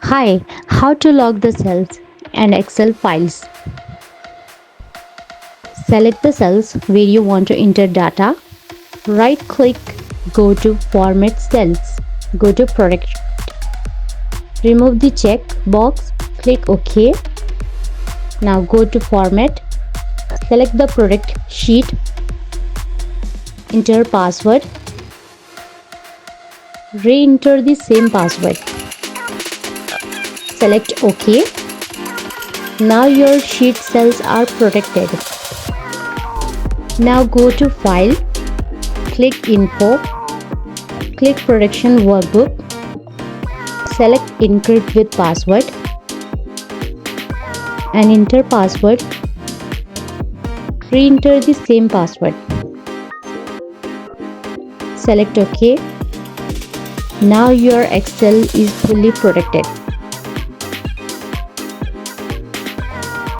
Hi, how to log the cells and Excel files. Select the cells where you want to enter data. Right click, go to Format Cells. Go to Product. Remove the check box, click OK. Now go to Format. Select the product sheet. Enter password. Re-enter the same password. Select OK. Now your sheet cells are protected. Now go to File, click Info, click Protection Workbook, select Encrypt with Password and enter password. Re-enter the same password. Select OK. Now your Excel is fully protected.